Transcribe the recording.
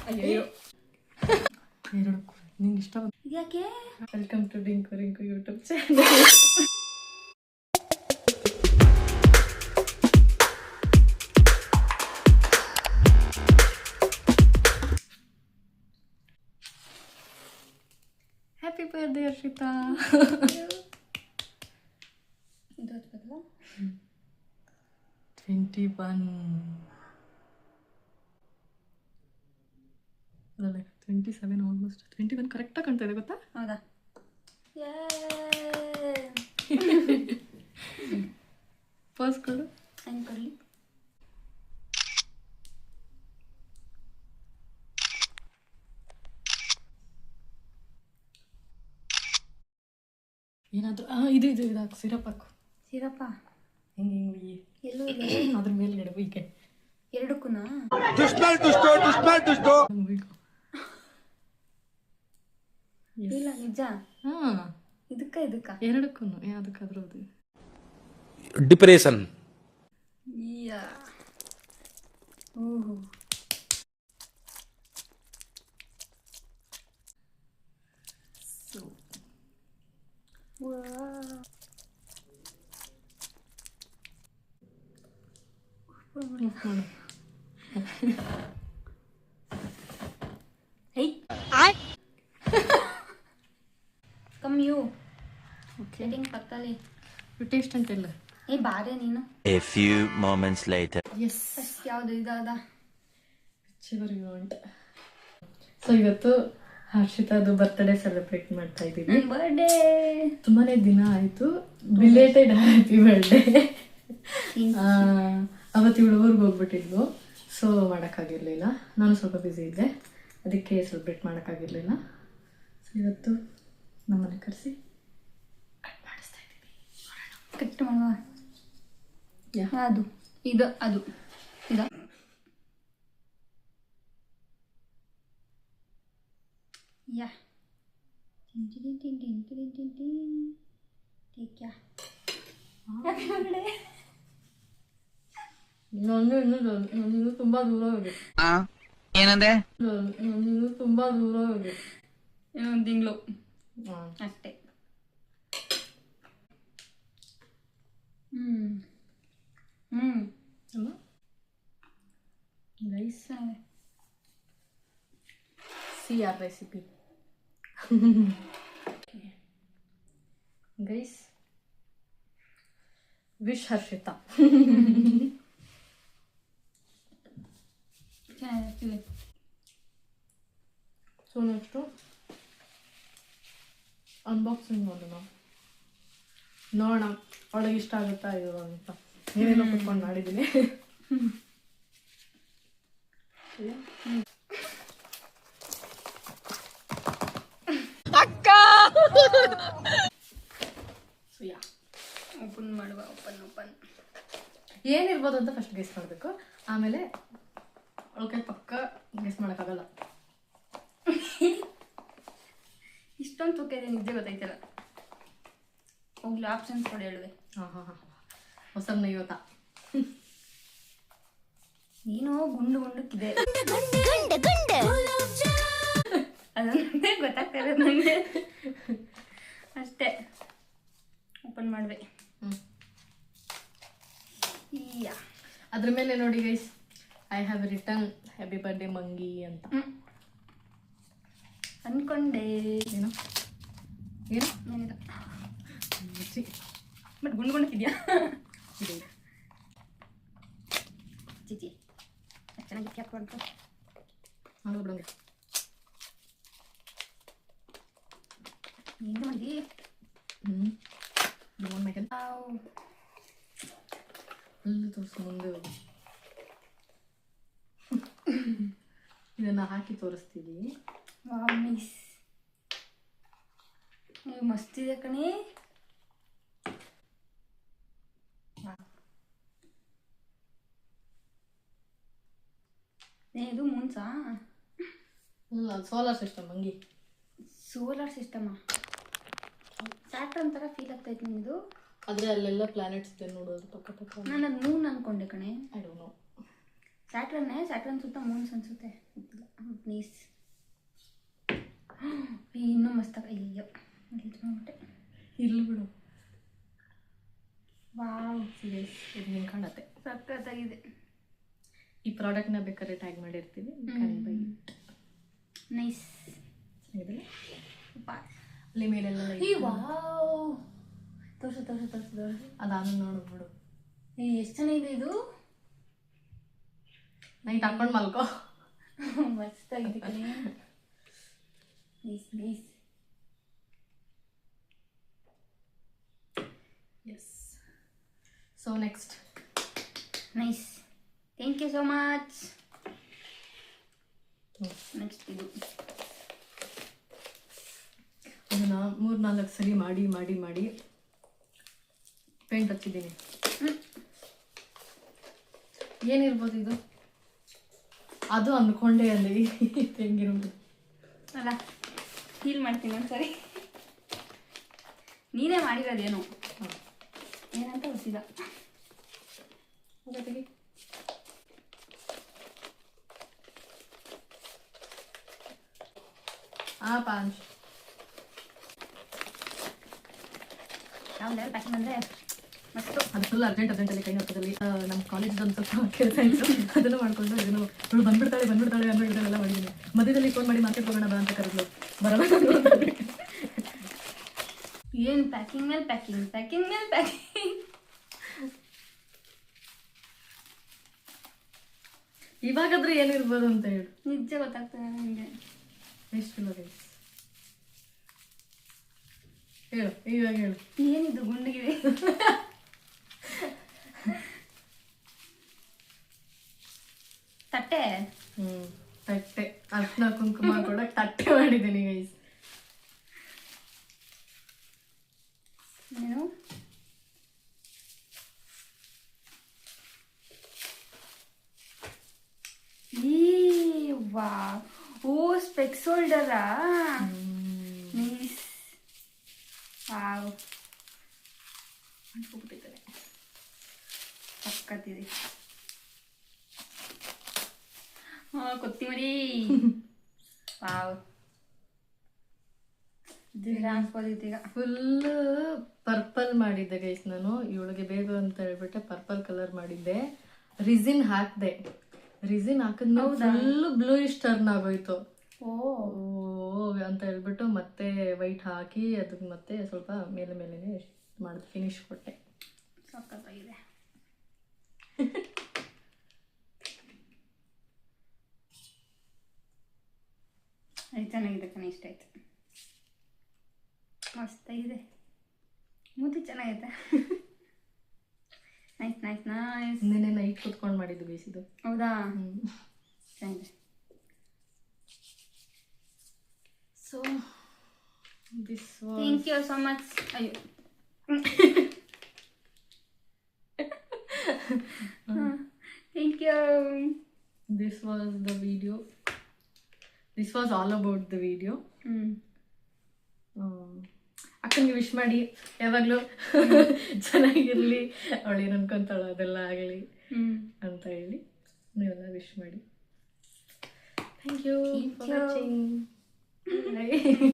ಅಯ್ಯೋ ಎರಡು ನಿಂಗೆ ಇಷ್ಟ ಯಾಕೆ? Welcome to Rinku Rinku YouTube channel. Happy birthday Harshita. ಇದು ಹಚ್ಬೇಕಲ್ಲ 21 ಅಲ್ಲ 27 ಆಲ್ಮೋಸ್ಟ್ 21 ಕರೆಕ್ಟಾಗಿ ಕಾಣ್ತಾ ಇದೆ ಗೊತ್ತಾ? ಹೌದಾ? ಪೋಸ್ ಕೊಡು. ಹೆಂಗೆ ಕೊಡಲಿ? ಏನಾದರೂ ಇದು ಇದು ಇದಾಕು ಸಿರಪ್ ಹಾಕು. ಸಿರಪ್ಪ ಹಿಂಗೆ ಹಿಂಗೆ ಎಲ್ಲೂ ಇದೆ ಅದ್ರ ಮೇಲ್ಗಡೆ ಬೈಕೆ ಎರಡಕ್ಕೂ ಇಲ್ಲ ನಿಜ. ಹಾಂ ಇದಕ್ಕ ಎರಡಕ್ಕೂ ಯಾವುದಕ್ಕಾದ್ರೂ ಅದು ಡಿಪ್ರೆಷನ್. ಓಹೋ ಕಮ್ಮಿಯು ಸೆಟ್ಟಿಂಗ್ ಪಕ್ಕದಲ್ಲಿ ಟೇಸ್ಟ್ ಅಂಟಿಲ್ಲ. ಬಾರೆ ನೀನು. A few moments later. Yes first ಯಾವುದು ಇದಾದ ಸೊ ಇವತ್ತು ಹರ್ಷಿತಾದು ಬರ್ತ್ಡೇ ಸೆಲೆಬ್ರೇಟ್ ಮಾಡ್ತಾ ಇದ್ದೀವಿ. ಬರ್ಡೇ ತುಂಬಾನೇ ದಿನ ಆಯ್ತು. Belated happy birthday. ಅವತ್ತು ಇವಳು ಊರಿಗೆ ಹೋಗ್ಬಿಟ್ಟಿದ್ವು, ಸೊ ಮಾಡೋಕ್ಕಾಗಿರ್ಲಿಲ್ಲ. ನಾನು ಸ್ವಲ್ಪ ಬ್ಯುಸಿ ಇದ್ದೆ, ಅದಕ್ಕೆ ಸೆಲೆಬ್ರೇಟ್ ಮಾಡೋಕ್ಕಾಗಿರ್ಲಿಲ್ಲ. ಸೊ ಇವತ್ತು ನಮ್ಮನೆ ಕರೆಸಿ ಕಟ್ ಮಾಡಿಸ್ತಾ ಇದ್ದೀವಿ. ಕಟ್ ಮಾಡುವ ಅದು ಇದು ಅದು ಇದ ಯಾ ನಾನು ತುಂಬಾ ದೂರ ಹೋಗಿ ಏನಂದೆ? ನಾನು ತುಂಬಾ ದೂರ ಹೋಗಿ ಇನ್ನೊಂದು ತಿಂಗಳು ಅಷ್ಟೇ. Guys see our recipe. Guys wish Harshita. ಚೆನ್ನಾಗಿರ್ತೀವಿ. ಸೊ ನೆಕ್ಸ್ಟು ಅನ್ಬಾಕ್ಸಿಂಗ್ ಮಾಡೋಣ, ನೋಡೋಣ ಅವಳಿಗೆ ಇಷ್ಟ ಆಗುತ್ತಾ ಇದು ಅಂತ. ನೀವೇನೋ ಕುತ್ಕೊಂಡು ಮಾಡಿದ್ದೀನಿ. ಅಕ್ಕ ಓಪನ್ ಮಾಡುವ. ಓಪನ್ ಏನಿರ್ಬೋದು ಅಂತ ಫಸ್ಟ್ ಗೆಸ್ ಮಾಡಬೇಕು, ಆಮೇಲೆ ಅವಳಿಗೆ ಪಕ್ಕ ಗೆಸ್ ಮಾಡೋಕ್ಕಾಗಲ್ಲ. ಇಷ್ಟೊಂದು ತೂಕ ಇದೆ ನಿಜ ಗೊತ್ತಾಯ್ತಲ್ಲ. ಹೋಗ್ಲಿ ಆಪ್ಷನ್ಸ್ ಕೊಡಿ ಹೇಳುವೆ. ಹಾಂ ಹೊಸಬ್ನ ಇವತ್ತ ನೀನು ಗುಂಡು ಗುಂಡಕ್ಕಿದೆ ಅದೊಂದೇ ಗೊತ್ತಾಗ್ತಾ ಇರೋದು ನನಗೆ ಅಷ್ಟೇ. ಓಪನ್ ಮಾಡುವೆ. ಅದ್ರ ಮೇಲೆ ನೋಡಿ guys, I have return happy birthday ಮಂಗಿ ಅಂತ ಅನ್ಕೊಂಡೆ. ಏನು ಏನು ಏನಿಲ್ಲ ಬಟ್ ಗುಂಡು ಗುಂಡಕ್ಕಿದ್ಯಾ ಚಿಚಿ ಚೆನ್ನಾಗಿ ಕ್ಯಾಪ್ಕೊಂಡು ಬಿಡಂಗೆ ಏನು ಮಾಡಿ. ಅಲ್ಲಿ ತೋರಿಸು, ಮುಂದೆ ಹೋಗಿ ಇದನ್ನು ಹಾಕಿ ತೋರಿಸ್ತೀವಿ. ಮಿಸ್ ಮಸ್ತ್ ಇದೆ ಕಣೆ. ಇದು ಮೂನ್ಸಾ? ಇಲ್ಲ, ಸೋಲಾರ್ ಸಿಸ್ಟಮ್ ಮಂಗಿ. ಸೋಲಾರ್ ಸಿಸ್ಟಮಾ? ಸ್ಯಾಟರ್ನ್ ಥರ ಫೀಲ್ ಆಗ್ತೈತೆ ನಿಮ್ಮದು. ಆದರೆ ಅಲ್ಲೆಲ್ಲ ಪ್ಲಾನೆಟ್ಸ್ ಇದೆ ನೋಡೋದು ಪಕ್ಕ ಪಕ್ಕ. ನಾನು ಅದು ಮೂನ್ ಅನ್ಕೊಂಡೆ ಕಣೆ. I don't know. ಸ್ಯಾಟರ್ನ್ ಸುತ್ತ ಮೂನ್ಸ್ ಅನ್ಸುತ್ತೆ. ನೈಸ್. ಇನ್ನೂ ಮಸ್ತಾಗ ಅಯ್ಯೋ ಡಿಲೀಟ್ ಮಾಡ್ಬಿಟ್ಟೆ. ಇರ್ಲಿ ಬಿಡು. ವಾವ್, ಇದು ಹಿಂಗೆ ಕಾಣತ್ತೆ. ಸಖತ್ತಾಗಿದೆ. ಈ ಪ್ರಾಡಕ್ಟ್ನ ಬೇಕಾದ್ರೆ ಟ್ಯಾಗ್ ಮಾಡಿರ್ತೀವಿ. ನೈಸ್. ಚೆನ್ನಾಗಿದೆಯಲ್ಲ? ಬಾ ಅಲ್ಲಿ ಮೇಲೆಲ್ಲ ಈ ವಾವ್, ತೋರಿಸು. ಅದಾದ್ಮೇಲೆ ನೋಡ್ಬಿಡು. ಎಷ್ಟು ಚೆನ್ನಾಗಿದೆ ಇದು. ನೈಟ್ ಹಾಕೊಂಡು ಮಲ್ಕೋ. ಮಸ್ತಾಗಿದೆ ಕಣೆ. Nice. Yes. So next. Nice, thank you so much. Next ಇದು ಅದನ್ನು 3-4 ಸರಿ ಮಾಡಿ ಪೇಂಟ್ ಹಚ್ಚಿದ್ದೀನಿ. ಏನಿರ್ಬೋದು ಇದು? ಅದು ಅಂದ್ಕೊಂಡೆ ಅಲ್ಲಿ ಹೆಂಗಿರ್ಬೋದು ಅಲ್ಲ, ಹೀಲ್ ಮಾಡ್ತೀನಿ ಒಂದ್ಸರಿ. ನೀನೇ ಮಾಡಿರೋದೇನು ಏನಂತ ಗೊತ್ತಿಲ್ಲ. ಹೋಗತ್ತಿಗೆ ಪಾಂಚ್ ಯಾವ ಲೆವೆಲ್ ಪ್ಯಾಕಿಂಗ್ ಅಂದರೆ ಮಸ್ತು. ಅದು ಫುಲ್ ಅರ್ಜೆಂಟಲ್ಲಿ ಕೈ ಹಾಕೋದಲ್ಲಿ ನಮ್ಮ ಕಾಲೇಜ್ ಒಂದು ಸ್ವಲ್ಪ ಕೆಲಸ ಇತ್ತು, ಅದನ್ನು ಮಾಡ್ಕೊಂಡು ಇದನ್ನು ಇವಳು ಬಂದ್ಬಿಡ್ತಾಳೆ ಅನ್ನೋ ಇದನ್ನೆಲ್ಲ ಮಾಡಿದ್ದೀನಿ. ಮಧ್ಯದಲ್ಲಿ ಫೋನ್ ಮಾಡಿ ಮಾರ್ಕೆಟ್ ಹೋಗೋಣ ಬಾ ಅಂತ ಕರೆದ್ಲು. ಬರಲ್ಲ. ಏನು ಪ್ಯಾಕಿಂಗ್ ಮೇಲೆ ಪ್ಯಾಕಿಂಗ್. ಇವಾಗಾದ್ರೆ ಏನಿರ್ಬೋದು ಅಂತ ಹೇಳು. ನಿಜ ಗೊತ್ತಾಗ್ತದೆ ನನಗೆ. ಎಷ್ಟು ಲಗೇಜ್ ಹೇಳು, ಇವಾಗ ಹೇಳು. ಏನಿದು ಗುಂಡಿಗಿದೆ? ತಟ್ಟೆ. ತಟ್ಟೆ. ಅರ್ಶಿನ ಕುಂಕುಮ ಕೂಡ ತಟ್ಟೆ ಮಾಡಿದ್ದೀನಿ ಗೈಸ್. ಏನು ವಾ, ಓ ಸ್ಪೆಕ್ಸ್ ಹೋಲ್ಡರಾ. ನೈಸ್. ವಾವ್, ಅನ್ಕೋಬಿಟ್ಟಿದ್ದಾರೆ. ಸಕ್ಕತ್ತಿದೆ. ಕೊತ್ತಿಮರಿ. ವಾವ್, ಹಾಕ್ಬೋದಿತ್ತು. ಫುಲ್ ಪರ್ಪಲ್ ಮಾಡಿದ್ದೆ ಗೈಸ್ ನಾನು. ಇವಳಿಗೆ ಬೇಗ ಅಂತ ಹೇಳ್ಬಿಟ್ಟೆ ಪರ್ಪಲ್ ಕಲರ್ ಮಾಡಿದ್ದೆ. ರಿಸಿನ್ ಹಾಕಿದೆ. ರಿಸಿನ್ ಹಾಕಿದ್ಮೇಲೆ ಫುಲ್ ಬ್ಲೂಯಿಶ್ ಟರ್ನ್ ಆಗೋಯ್ತು. ಓ ಅಂತ ಹೇಳ್ಬಿಟ್ಟು ಮತ್ತೆ ವೈಟ್ ಹಾಕಿ ಅದಕ್ಕೆ ಮತ್ತೆ ಸ್ವಲ್ಪ ಮೇಲೆ ಮಾಡಿದೆ, ಫಿನಿಶ್ ಕೊಟ್ಟೆ. ಸಕ್ಕತ್ತಾಗಿದೆ. ಚೆನ್ನಾಗಿದೆ ಕಣೆ, ಇಷ್ಟ ಆಯ್ತು. ಮಸ್ತಾಗಿದೆ. ಮುದ್ದು ಚೆನ್ನಾಗೈತೆ. ನೈಸ್. ನೆನ್ನೆ ನೈಟ್ ಕುತ್ಕೊಂಡು ಮಾಡಿದ್ದು ಬೇಸಿದ್ದು. ಹೌದಾ? ಚೆನ್ನಾಗಿದೆ. So this was, thank you so much. ಅಯ್ಯೋ, thank you. This was the video. This was all about the video. ಅಕ್ಕನಿಗೆ ವಿಶ್ ಮಾಡಿ, ಯಾವಾಗಲೂ ಚೆನ್ನಾಗಿರಲಿ, ಅವಳೇನು ಅನ್ಕೊಂತಾಳೋ ಅದೆಲ್ಲ ಆಗಲಿ ಅಂತ ಹೇಳಿ ನೀವೆಲ್ಲ ವಿಶ್ ಮಾಡಿ. Thank you for watching.